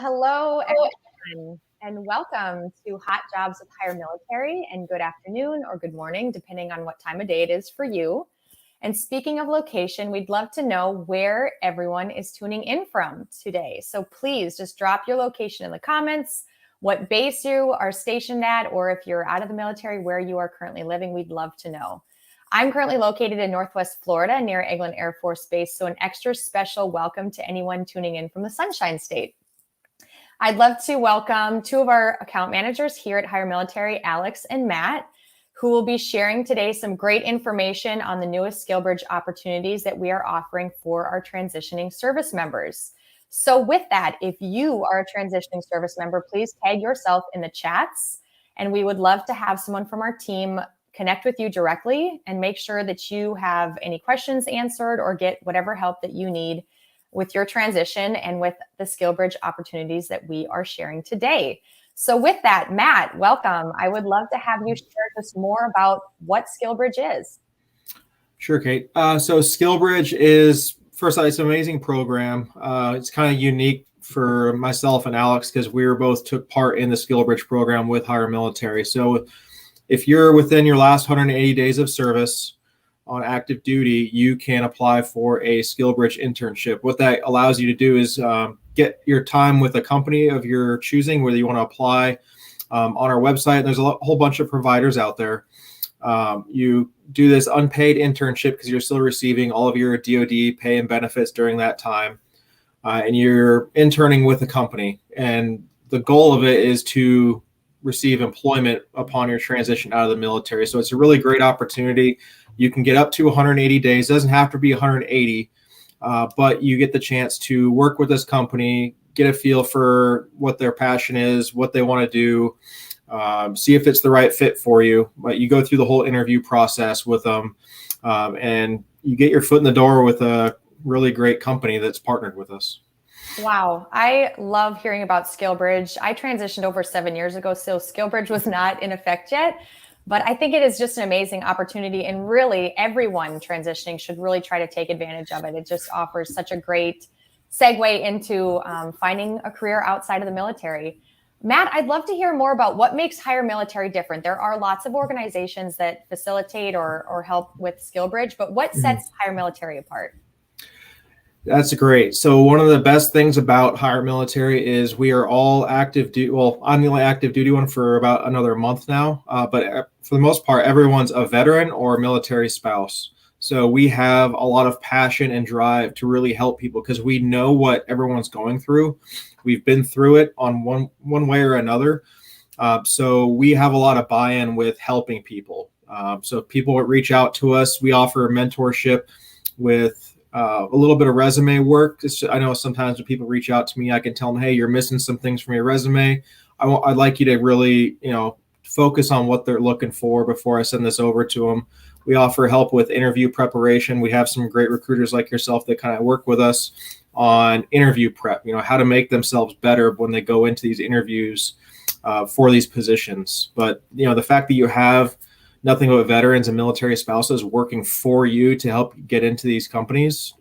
Hello everyone, and welcome to Hot Jobs with HireMilitary, and good afternoon or good morning, depending on what time of day it is for you. And speaking of location, we'd love to know where everyone is tuning in from today. So please just drop your location in the comments, what base you are stationed at, or if you're out of the military, where you are currently living. We'd love to know. I'm currently located in Northwest Florida near Eglin Air Force Base, so an extra special welcome to anyone tuning in from the Sunshine State. I'd love to welcome two of our account managers here at HireMilitary, Alex and Matt, who will be sharing today some great information on the newest SkillBridge opportunities that we are offering for our transitioning service members. So with that, if you are a transitioning service member, please tag yourself in the chats, and we would love to have someone from our team connect with you directly and make sure that you have any questions answered or get whatever help that you need with your transition and with the SkillBridge opportunities that we are sharing today. So with that, Matt, welcome. I would love to have you share just more about what SkillBridge is. Sure, Kate. So SkillBridge is, first of all, it's an amazing program. It's kind of unique for myself and Alex because we both took part in the SkillBridge program with HireMilitary. So if you're within your last 180 days of service on active duty, you can apply for a SkillBridge internship. What that allows you to do is get your time with a company of your choosing, whether you want to apply on our website. There's a whole bunch of providers out there. You do this unpaid internship because you're still receiving all of your DoD pay and benefits during that time. And you're interning with a company. And the goal of it is to receive employment upon your transition out of the military. So it's a really great opportunity. You can get up to 180 days. It doesn't have to be 180, but you get the chance to work with this company, get a feel for what their passion is, what they want to do, see if it's the right fit for you. But you go through the whole interview process with them, and you get your foot in the door with a really great company that's partnered with us. Wow. I love hearing about SkillBridge. I transitioned over 7 years ago, so SkillBridge was not in effect yet, but I think it is just an amazing opportunity, and really everyone transitioning should really try to take advantage of it. It just offers such a great segue into finding a career outside of the military. Matt, I'd love to hear more about what makes HireMilitary different. There are lots of organizations that facilitate or help with SkillBridge, but what sets HireMilitary apart? That's great. So one of the best things about HireMilitary is we are all active duty. Well, I'm the only active duty one for about another month now. But for the most part, everyone's a veteran or a military spouse. So we have a lot of passion and drive to really help people because we know what everyone's going through. We've been through it on one way or another. So we have a lot of buy-in with helping people. So people would reach out to us. We offer mentorship with a little bit of resume work. I know sometimes when people reach out to me, I can tell them, hey, you're missing some things from your resume. I'd like you to really, focus on what they're looking for before I send this over to them. We offer help with interview preparation. We have some great recruiters like yourself that kind of work with us on interview prep, how to make themselves better when they go into these interviews for these positions. But, the fact that you have nothing but veterans and military spouses working for you to help get into these companies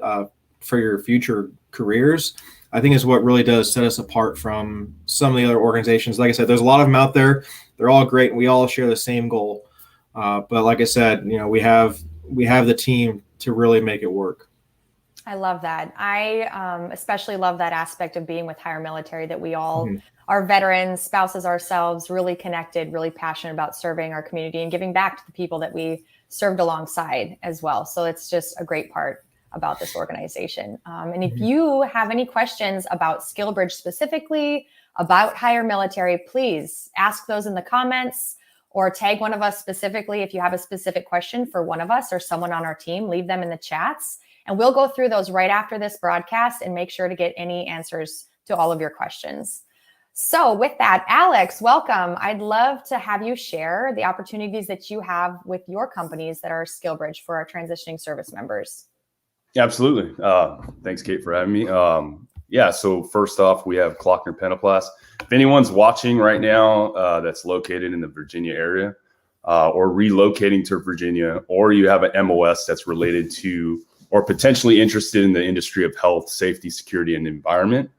for your future careers, I think is what really does set us apart from some of the other organizations. Like I said, there's a lot of them out there. They're all great, and we all share the same goal. But like I said, we have the team to really make it work. I love that. I especially love that aspect of being with HireMilitary, that we all are veterans, spouses ourselves, really connected, really passionate about serving our community and giving back to the people that we served alongside as well. So it's just a great part about this organization. And if you have any questions about SkillBridge specifically, about HireMilitary, please ask those in the comments or tag one of us specifically. If you have a specific question for one of us or someone on our team, leave them in the chats. And we'll go through those right after this broadcast and make sure to get any answers to all of your questions. So with that, Alex, welcome. I'd love to have you share the opportunities that you have with your companies that are SkillBridge for our transitioning service members. Yeah, absolutely. Thanks, Kate, for having me. So first off, we have Klockner Pentaplast. If anyone's watching right now that's located in the Virginia area or relocating to Virginia, or you have an MOS that's related to or potentially interested in the industry of health, safety, security, and environment,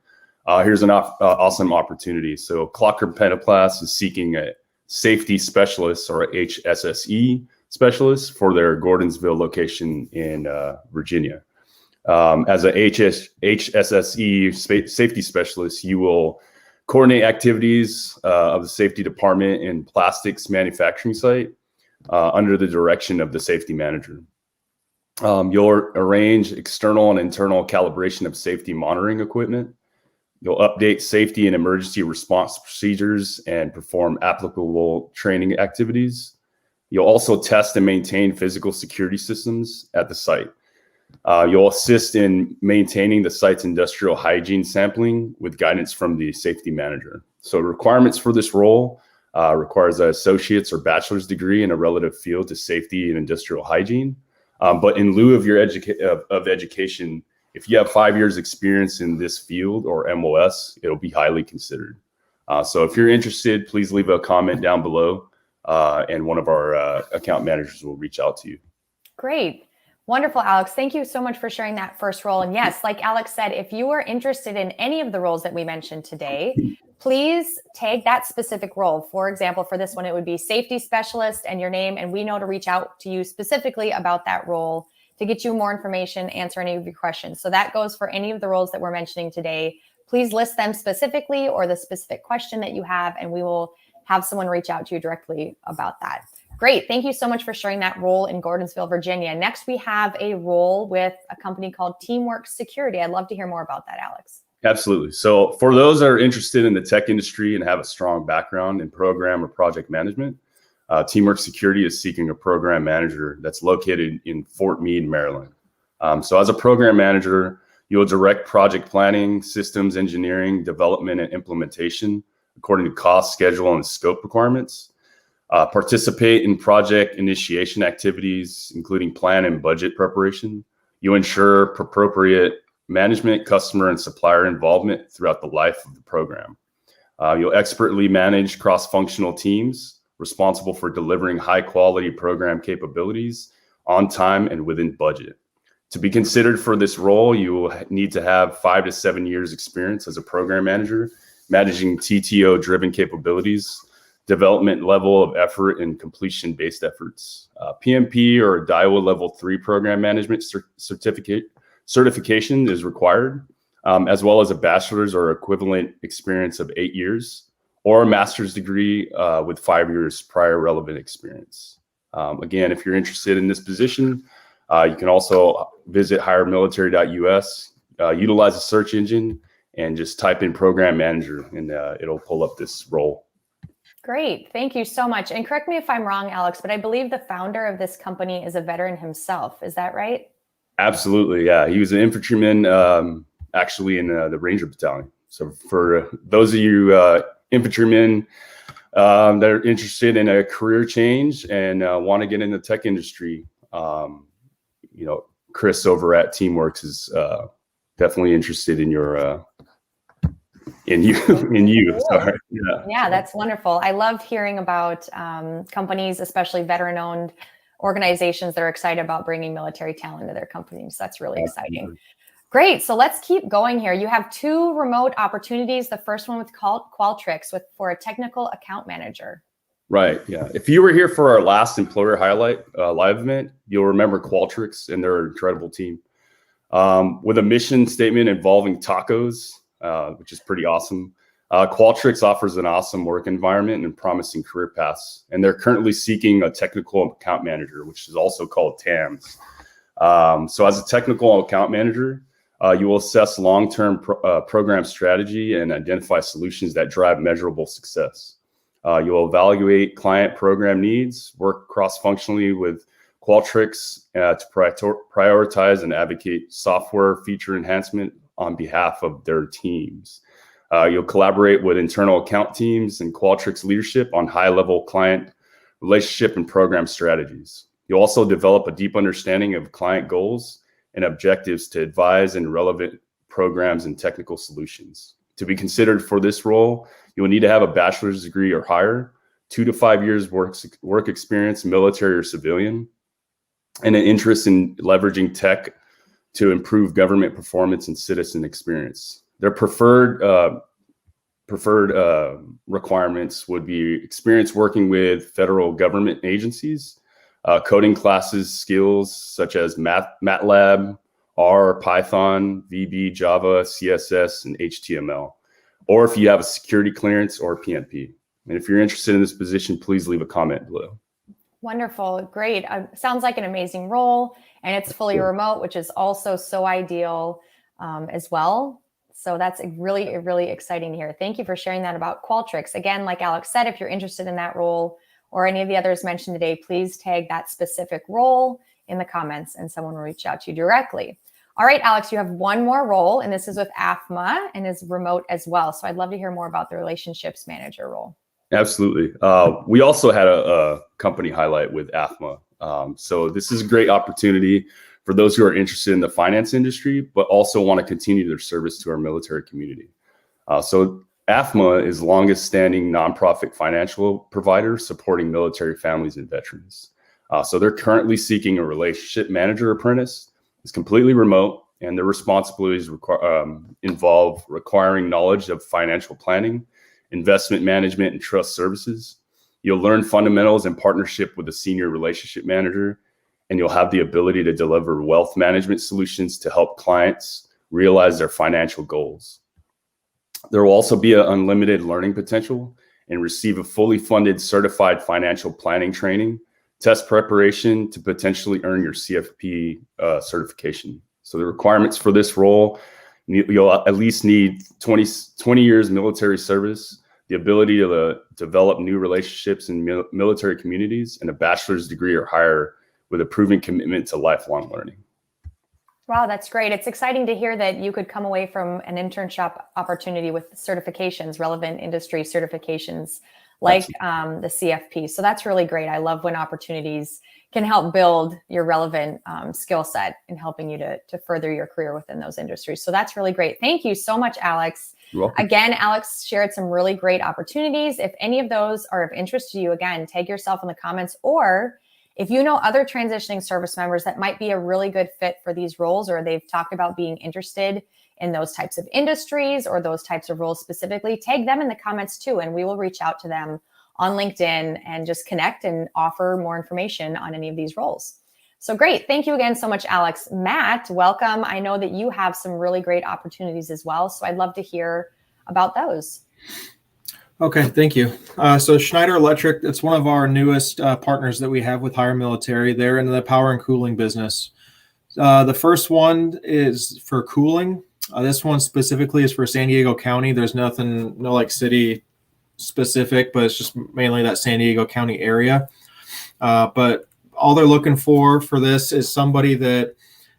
Here's an awesome opportunity. So Clocker Pentaplast is seeking a safety specialist, or a HSSE specialist, for their Gordonsville location in Virginia. As a HSSE safety specialist, you will coordinate activities of the safety department in plastics manufacturing site under the direction of the safety manager. You'll arrange external and internal calibration of safety monitoring equipment. You'll update safety and emergency response procedures and perform applicable training activities. You'll also test and maintain physical security systems at the site. You'll assist in maintaining the site's industrial hygiene sampling with guidance from the safety manager. So requirements for this role requires an associate's or bachelor's degree in a relative field to safety and industrial hygiene. But in lieu of your education, if you have 5 years experience in this field or MOS, it'll be highly considered. So if you're interested, please leave a comment down below and one of our account managers will reach out to you. Great. Wonderful, Alex. Thank you so much for sharing that first role. And yes, like Alex said, if you are interested in any of the roles that we mentioned today, please tag that specific role. For example, for this one, it would be safety specialist and your name, and we know to reach out to you specifically about that role to get you more information, answer any of your questions. So that goes for any of the roles that we're mentioning today. Please list them specifically or the specific question that you have, and we will have someone reach out to you directly about that. Great. Thank you so much for sharing that role in Gordonsville, Virginia. Next, we have a role with a company called Teamwork Security. I'd love to hear more about that, Alex. Absolutely. So for those that are interested in the tech industry and have a strong background in program or project management, Teamwork Security is seeking a program manager that's located in Fort Meade, Maryland. So as a program manager, you'll direct project planning, systems engineering, development, and implementation according to cost, schedule, and scope requirements. Participate in project initiation activities, including plan and budget preparation. You ensure appropriate management, customer, and supplier involvement throughout the life of the program. You'll expertly manage cross-functional teams responsible for delivering high-quality program capabilities on time and within budget. To be considered for this role, you will need to have 5 to 7 years experience as a program manager, managing TTO-driven capabilities, development level of effort, and completion-based efforts. PMP or DIWA Level 3 program management certification is required, as well as a bachelor's or equivalent experience of 8 years, or a master's degree with 5 years prior relevant experience. Again, if you're interested in this position, you can also visit HireMilitary.us, utilize a search engine, and just type in program manager, and it'll pull up this role. Great. Thank you so much. And correct me if I'm wrong, Alex, but I believe the founder of this company is a veteran himself. Is that right? Absolutely. Yeah. He was an infantryman actually in the Ranger Battalion. So for those of you infantrymen that are interested in a career change and want to get in the tech industry, you know, Chris over at Teamworks is definitely interested in your in you. Sorry. Yeah, that's wonderful. I love hearing about companies, especially veteran-owned organizations that are excited about bringing military talent to their companies. That's really exciting. Great. So let's keep going here. You have 2 remote opportunities. The first one with Qualtrics for a technical account manager. Right. Yeah. If you were here for our last employer highlight live event, you'll remember Qualtrics and their incredible team with a mission statement involving tacos, which is pretty awesome. Qualtrics offers an awesome work environment and promising career paths, and they're currently seeking a technical account manager, which is also called TAMS. So as a technical account manager, you will assess long-term program strategy and identify solutions that drive measurable success. You will evaluate client program needs, work cross-functionally with Qualtrics to prioritize and advocate software feature enhancement on behalf of their teams. You'll collaborate with internal account teams and Qualtrics leadership on high-level client relationship and program strategies. You'll also develop a deep understanding of client goals and objectives to advise in relevant programs and technical solutions. To be considered for this role, you will need to have a bachelor's degree or higher, 2 to 5 years work experience, military or civilian, and an interest in leveraging tech to improve government performance and citizen experience. Their preferred requirements would be experience working with federal government agencies, coding classes, skills such as MATLAB, R, Python, VB, Java, CSS, and HTML, or if you have a security clearance or PNP. And if you're interested in this position, please leave a comment below. Wonderful. Great. Sounds like an amazing role, and it's fully remote, which is also so ideal as well. So that's really, really exciting to hear. Thank you for sharing that about Qualtrics. Again, like Alex said, if you're interested in that role or any of the others mentioned today, please tag that specific role in the comments and someone will reach out to you directly. All right, Alex, you have one more role, and this is with AFMA and is remote as well. So I'd love to hear more about the relationships manager role. Absolutely. We also had a company highlight with AFMA. So this is a great opportunity for those who are interested in the finance industry, but also want to continue their service to our military community. So AFMA is the longest standing nonprofit financial provider supporting military families and veterans. So they're currently seeking a relationship manager apprentice. It's completely remote, and their responsibilities involve requiring knowledge of financial planning, investment management, and trust services. You'll learn fundamentals in partnership with a senior relationship manager, and you'll have the ability to deliver wealth management solutions to help clients realize their financial goals. There will also be an unlimited learning potential and receive a fully funded certified financial planning training, test preparation to potentially earn your CFP certification. So the requirements for this role, you'll at least need 20 years military service, the ability to develop new relationships in military communities, and a bachelor's degree or higher with a proven commitment to lifelong learning. Wow, that's great. It's exciting to hear that you could come away from an internship opportunity with certifications, relevant industry certifications like the CFP. So that's really great. I love when opportunities can help build your relevant skill set in helping you to further your career within those industries. So that's really great. Thank you so much, Alex. You're welcome. Again, Alex shared some really great opportunities. If any of those are of interest to you, again, tag yourself in the comments, or if you know other transitioning service members that might be a really good fit for these roles, or they've talked about being interested in those types of industries or those types of roles specifically, tag them in the comments too, and we will reach out to them on LinkedIn and just connect and offer more information on any of these roles. So great. Thank you again so much, Alex. Matt, welcome. I know that you have some really great opportunities as well, so I'd love to hear about those. Okay, thank you. So Schneider Electric, it's one of our newest partners that we have with HireMilitary. They're in the power and cooling business. The first one is for cooling. This one specifically is for San Diego County. There's no like city specific, but it's just mainly that San Diego County area. But all they're looking for this is somebody that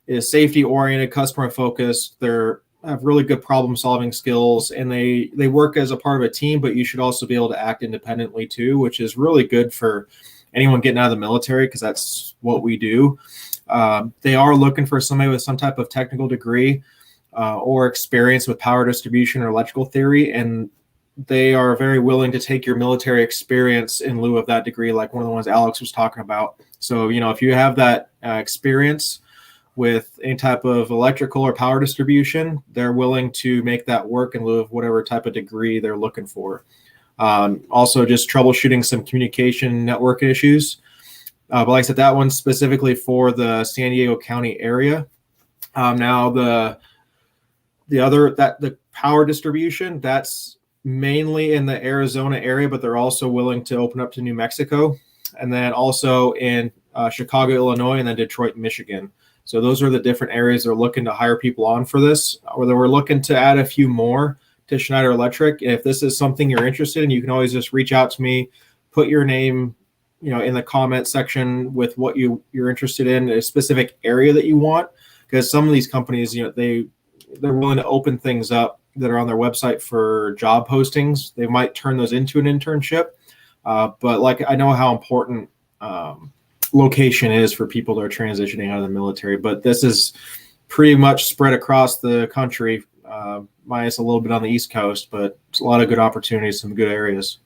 is safety oriented, customer focused. They're have really good problem solving skills, and they work as a part of a team, but you should also be able to act independently too, which is really good for anyone getting out of the military, because that's what we do. They are looking for somebody with some type of technical degree or experience with power distribution or electrical theory, and they are very willing to take your military experience in lieu of that degree, like one of the ones Alex was talking about. So, if you have that experience with any type of electrical or power distribution, they're willing to make that work in lieu of whatever type of degree they're looking for. Also, just troubleshooting some communication network issues. But like I said, that one's specifically for the San Diego County area. Now, the power distribution, that's mainly in the Arizona area, but they're also willing to open up to New Mexico, and then also in Chicago, Illinois, and then Detroit, Michigan. So those are the different areas they're looking to hire people on for this. Or we're looking to add a few more to Schneider Electric. If this is something you're interested in, you can always just reach out to me, put your name, in the comment section with what you're interested in, a specific area that you want. Because some of these companies, they're willing to open things up that are on their website for job postings. They might turn those into an internship. But I know how important location is for people that are transitioning out of the military, but this is pretty much spread across the country, minus a little bit on the East Coast, but it's a lot of good opportunities, some good areas.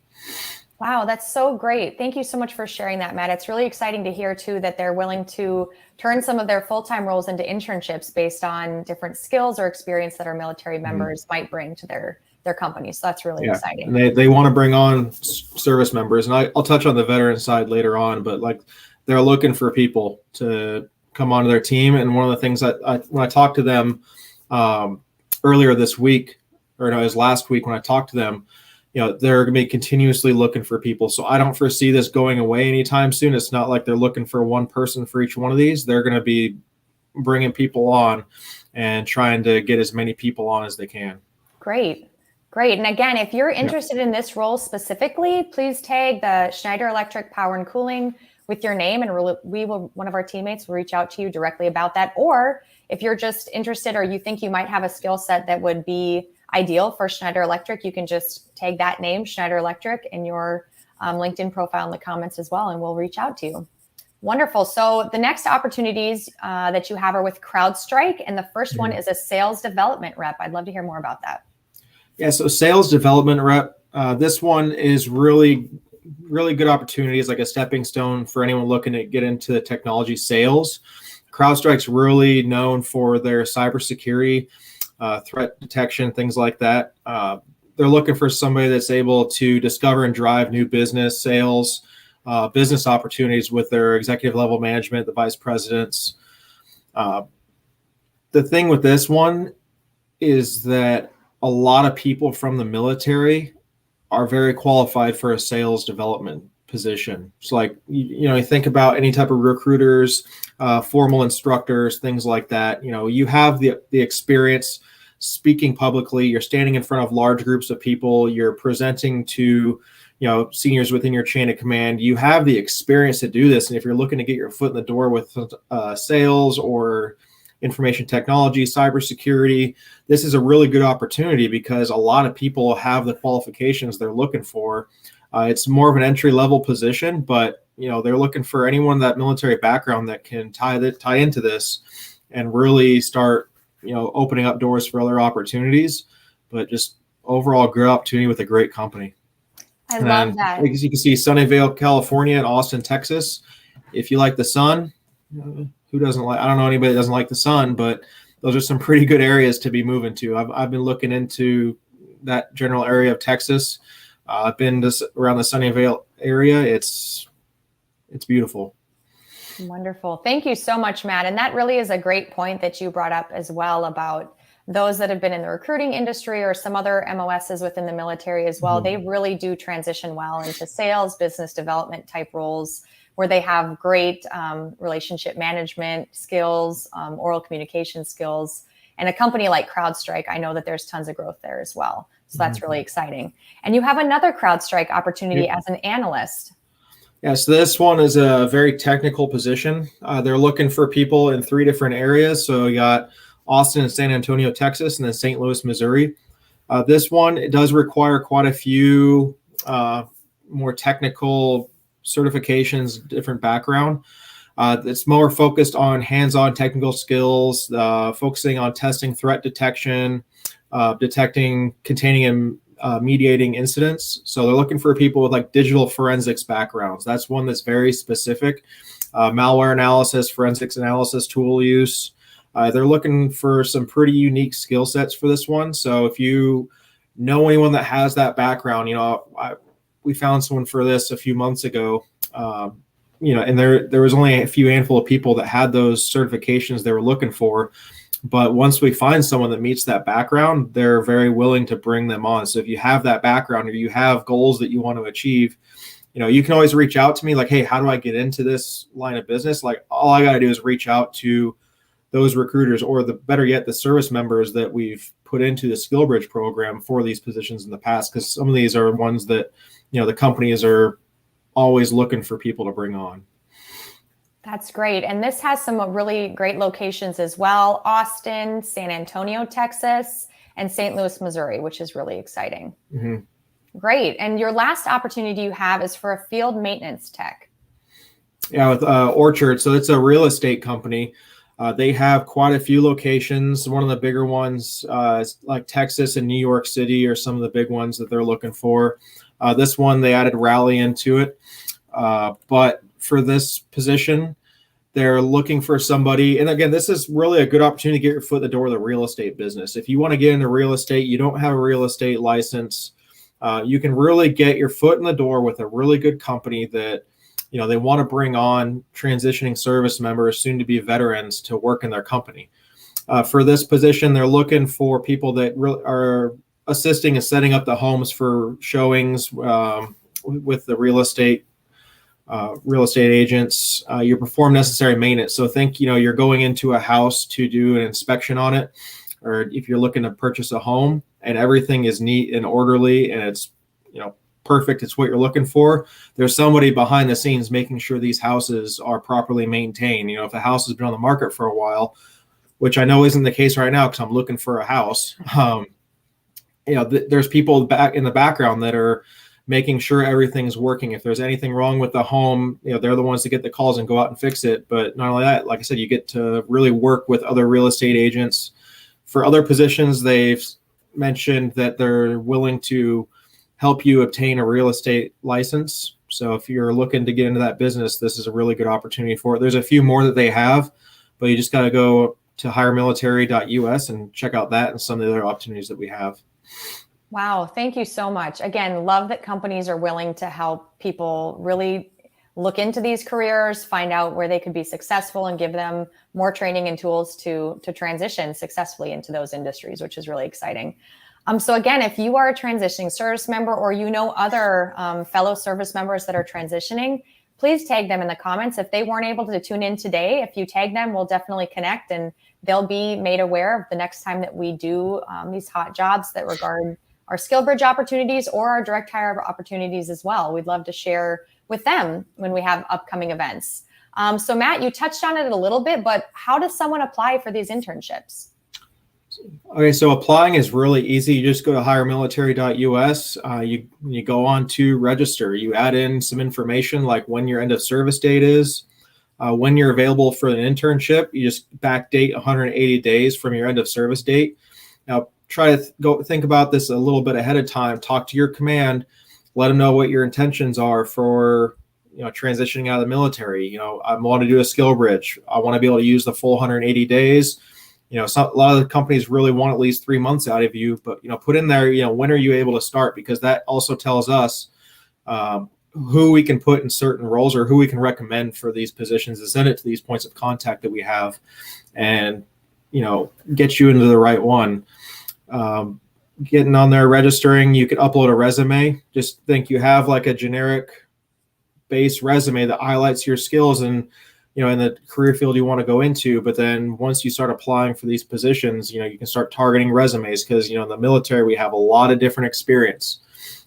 Wow, that's so great. Thank you so much for sharing that, Matt. It's really exciting to hear too that they're willing to turn some of their full-time roles into internships based on different skills or experience that our military members might bring to their company. So that's really exciting. And they want to bring on service members, and I'll touch on the veteran side later on, but like they're looking for people to come onto their team. And one of the things that when I talked to them earlier this week, or no, it was last week when I talked to them, they're going to be continuously looking for people. So I don't foresee this going away anytime soon. It's not like they're looking for one person for each one of these. They're going to be bringing people on and trying to get as many people on as they can. Great. And again, if you're interested in this role specifically, please tag the Schneider Electric Power and Cooling with your name, and one of our teammates will reach out to you directly about that. Or if you're just interested or you think you might have a skill set that would be ideal for Schneider Electric, you can just tag that name, Schneider Electric, in your LinkedIn profile in the comments as well, and we'll reach out to you. Wonderful. So the next opportunities that you have are with Crowdstrike, and the first one is a sales development rep. I'd love to hear more about that. Yeah, so sales development rep, this one is really good opportunity. It's like a stepping stone for anyone looking to get into technology sales. Crowdstrike's really known for their cybersecurity, threat detection, things like that. They're looking for somebody that's able to discover and drive new business sales, business opportunities with their executive level management, the vice presidents. The thing with this one is that a lot of people from the military are very qualified for a sales development position. So like, you think about any type of recruiters, formal instructors, things like that. You have the experience speaking publicly, you're standing in front of large groups of people, you're presenting to, seniors within your chain of command. You have the experience to do this. And if you're looking to get your foot in the door with sales or information technology, cybersecurity, this is a really good opportunity because a lot of people have the qualifications they're looking for. It's more of an entry-level position, but they're looking for anyone that military background that can tie into this and really start opening up doors for other opportunities. But just overall good opportunity with a great company. I love that. As you can see, Sunnyvale, California, and Austin, Texas. If you like the sun, who doesn't like? I don't know anybody that doesn't like the sun, but those are some pretty good areas to be moving to. I've been looking into that general area of Texas. I've been around the Sunnyvale area. It's beautiful. Wonderful. Thank you so much, Matt. And that really is a great point that you brought up as well about those that have been in the recruiting industry or some other MOSs within the military as well. They really do transition well into sales, business development type roles where they have great relationship management skills, oral communication skills. And a company like Crowdstrike, I know that there's tons of growth there as well. So that's really exciting. And you have another Crowdstrike opportunity as an analyst. Yeah, so this one is a very technical position. They're looking for people in 3 different areas. So you got Austin and San Antonio, Texas, and then St. Louis, Missouri. This one, it does require quite a few more technical certifications, different background. It's more focused on hands-on technical skills, focusing on testing threat detection, detecting, containing, and mediating incidents. So they're looking for people with like digital forensics backgrounds. That's one that's very specific. Malware analysis, forensics analysis, tool use. They're looking for some pretty unique skill sets for this one. So if you know anyone that has that background, we found someone for this a few months ago, and there was only a few handful of people that had those certifications they were looking for. But once we find someone that meets that background, they're very willing to bring them on. So if you have that background or you have goals that you want to achieve, you can always reach out to me like, hey, how do I get into this line of business? Like all I got to do is reach out to those recruiters, or the better yet, the service members that we've put into the SkillBridge program for these positions in the past, because some of these are ones that, the companies are always looking for people to bring on. That's great. And this has some really great locations as well. Austin, San Antonio, Texas, and St. Louis, Missouri, which is really exciting. Great. And your last opportunity you have is for a field maintenance tech. Yeah, with Orchard. So it's a real estate company. They have quite a few locations. One of the bigger ones is like Texas and New York City are some of the big ones that they're looking for. This one, they added Rally into it. But for this position, they're looking for somebody. And again, this is really a good opportunity to get your foot in the door of the real estate business. If you want to get into real estate, you don't have a real estate license, you can really get your foot in the door with a really good company that, they want to bring on transitioning service members, soon to be veterans, to work in their company. For this position, they're looking for people that really are assisting and setting up the homes for showings with the real estate agents. You perform necessary maintenance. So think, you're going into a house to do an inspection on it, or if you're looking to purchase a home and everything is neat and orderly and it's, perfect, it's what you're looking for. There's somebody behind the scenes making sure these houses are properly maintained. If a house has been on the market for a while, which I know isn't the case right now because I'm looking for a house, there's people back in the background that are making sure everything's working. If there's anything wrong with the home, they're the ones that get the calls and go out and fix it. But not only that, like I said, you get to really work with other real estate agents. For other positions, they've mentioned that they're willing to help you obtain a real estate license. So if you're looking to get into that business, this is a really good opportunity for it. There's a few more that they have, but you just got to go to HireMilitary.us and check out that and some of the other opportunities that we have. Wow. Thank you so much. Again, love that companies are willing to help people really look into these careers, find out where they could be successful, and give them more training and tools to transition successfully into those industries, which is really exciting. So again, if you are a transitioning service member or other fellow service members that are transitioning, please tag them in the comments. If they weren't able to tune in today, if you tag them, we'll definitely connect and they'll be made aware of the next time that we do these hot jobs that regard our SkillBridge opportunities or our direct hire opportunities as well. We'd love to share with them when we have upcoming events. So Matt, you touched on it a little bit, but how does someone apply for these internships? Okay, so applying is really easy. You just go to HireMilitary.us. You go on to register. You add in some information like when your end of service date is, when you're available for an internship. You just backdate 180 days from your end of service date. Now, try to go think about this a little bit ahead of time. Talk to your command. Let them know what your intentions are for transitioning out of the military. I want to do a SkillBridge. I want to be able to use the full 180 days. A lot of the companies really want at least 3 months out of you, but put in there, when are you able to start? Because that also tells us who we can put in certain roles or who we can recommend for these positions and send it to these points of contact that we have, and get you into the right one. Getting on there, registering, you can upload a resume. Just think you have like a generic base resume that highlights your skills and in the career field you want to go into. But then once you start applying for these positions, you can start targeting resumes because, in the military, we have a lot of different experience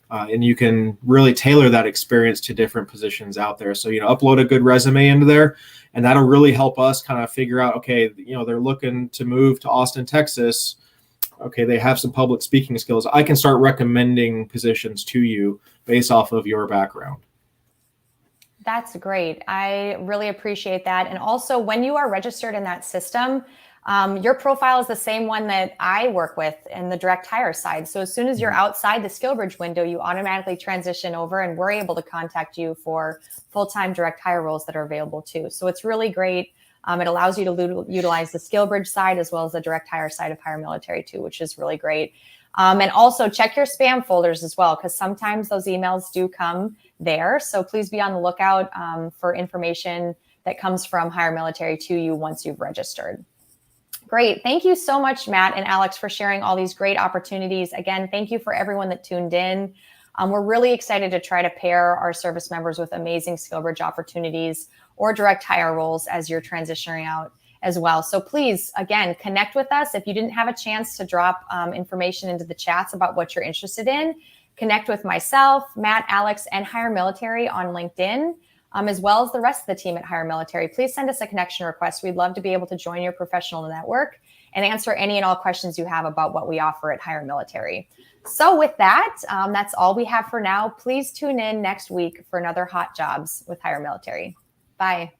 and you can really tailor that experience to different positions out there. So, upload a good resume into there, and that'll really help us kind of figure out, okay, they're looking to move to Austin, Texas. Okay, they have some public speaking skills. I can start recommending positions to you based off of your background. That's great. I really appreciate that. And also, when you are registered in that system, your profile is the same one that I work with in the direct hire side. So as soon as you're outside the SkillBridge window, you automatically transition over and we're able to contact you for full-time direct hire roles that are available too. So it's really great. It allows you to utilize the SkillBridge side as well as the direct hire side of HireMilitary too, which is really great. And also check your spam folders as well, because sometimes those emails do come there. So please be on the lookout for information that comes from HireMilitary to you once you've registered. Great. Thank you so much, Matt and Alex, for sharing all these great opportunities. Again, thank you for everyone that tuned in. We're really excited to try to pair our service members with amazing SkillBridge opportunities or direct hire roles as you're transitioning out as well. So please, again, connect with us. If you didn't have a chance to drop information into the chats about what you're interested in, connect with myself, Matt, Alex, and HireMilitary on LinkedIn, as well as the rest of the team at HireMilitary. Please send us a connection request. We'd love to be able to join your professional network and answer any and all questions you have about what we offer at HireMilitary. So with that, that's all we have for now. Please tune in next week for another Hot Jobs with HireMilitary. Bye.